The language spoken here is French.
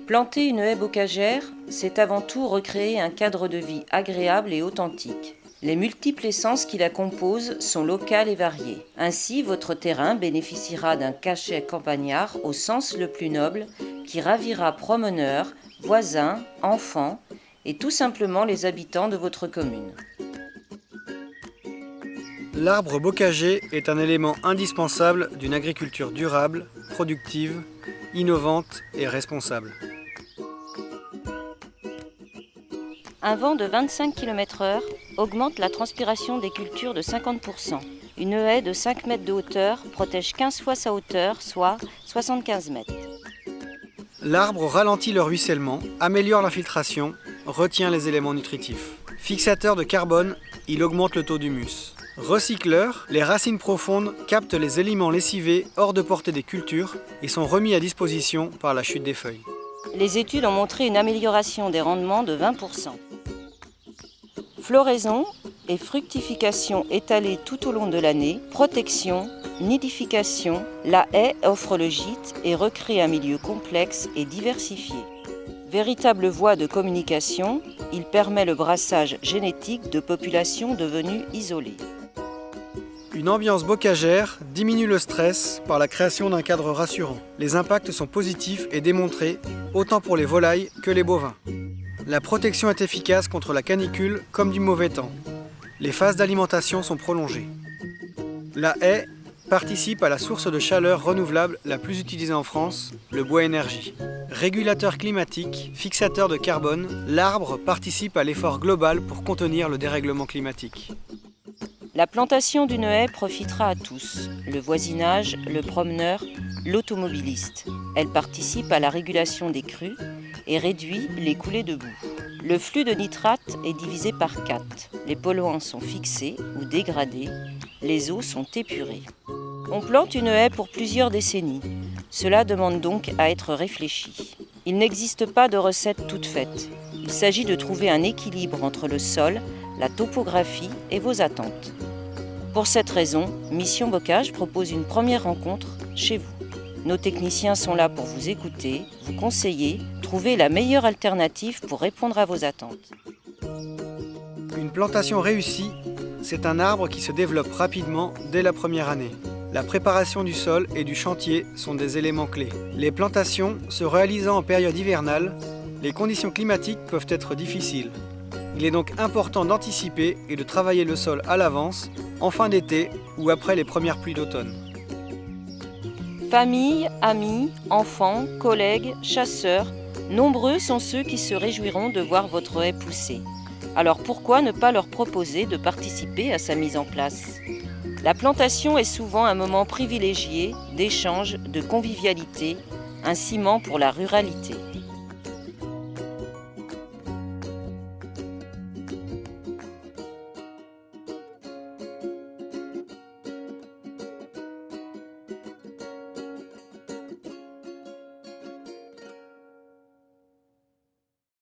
Planter une haie bocagère, c'est avant tout recréer un cadre de vie agréable et authentique. Les multiples essences qui la composent sont locales et variées. Ainsi, votre terrain bénéficiera d'un cachet campagnard au sens le plus noble qui ravira promeneurs, voisins, enfants et tout simplement les habitants de votre commune. L'arbre bocager est un élément indispensable d'une agriculture durable, productive, innovante et responsable. Un vent de 25 km/h augmente la transpiration des cultures de 50%. Une haie de 5 mètres de hauteur protège 15 fois sa hauteur, soit 75 mètres. L'arbre ralentit le ruissellement, améliore l'infiltration, retient les éléments nutritifs. Fixateur de carbone, il augmente le taux d'humus. Recycleur, les racines profondes captent les éléments lessivés hors de portée des cultures et sont remis à disposition par la chute des feuilles. Les études ont montré une amélioration des rendements de 20%. Floraison et fructification étalées tout au long de l'année, protection, nidification, la haie offre le gîte et recrée un milieu complexe et diversifié. Véritable voie de communication, il permet le brassage génétique de populations devenues isolées. Une ambiance bocagère diminue le stress par la création d'un cadre rassurant. Les impacts sont positifs et démontrés, autant pour les volailles que les bovins. La protection est efficace contre la canicule comme du mauvais temps. Les phases d'alimentation sont prolongées. La haie participe à la source de chaleur renouvelable la plus utilisée en France, le bois énergie. Régulateur climatique, fixateur de carbone, l'arbre participe à l'effort global pour contenir le dérèglement climatique. La plantation d'une haie profitera à tous, le voisinage, le promeneur, l'automobiliste. Elle participe à la régulation des crues et réduit les coulées de boue. Le flux de nitrate est divisé par 4. Les polluants sont fixés ou dégradés, les eaux sont épurées. On plante une haie pour plusieurs décennies. Cela demande donc à être réfléchi. Il n'existe pas de recette toute faite. Il s'agit de trouver un équilibre entre le sol, la topographie et vos attentes. Pour cette raison, Mission Bocage propose une première rencontre chez vous. Nos techniciens sont là pour vous écouter, vous conseiller, trouver la meilleure alternative pour répondre à vos attentes. Une plantation réussie, c'est un arbre qui se développe rapidement dès la première année. La préparation du sol et du chantier sont des éléments clés. Les plantations se réalisant en période hivernale, les conditions climatiques peuvent être difficiles. Il est donc important d'anticiper et de travailler le sol à l'avance, en fin d'été ou après les premières pluies d'automne. Famille, amis, enfants, collègues, chasseurs, nombreux sont ceux qui se réjouiront de voir votre haie pousser. Alors pourquoi ne pas leur proposer de participer à sa mise en place ? La plantation est souvent un moment privilégié d'échange, de convivialité, un ciment pour la ruralité.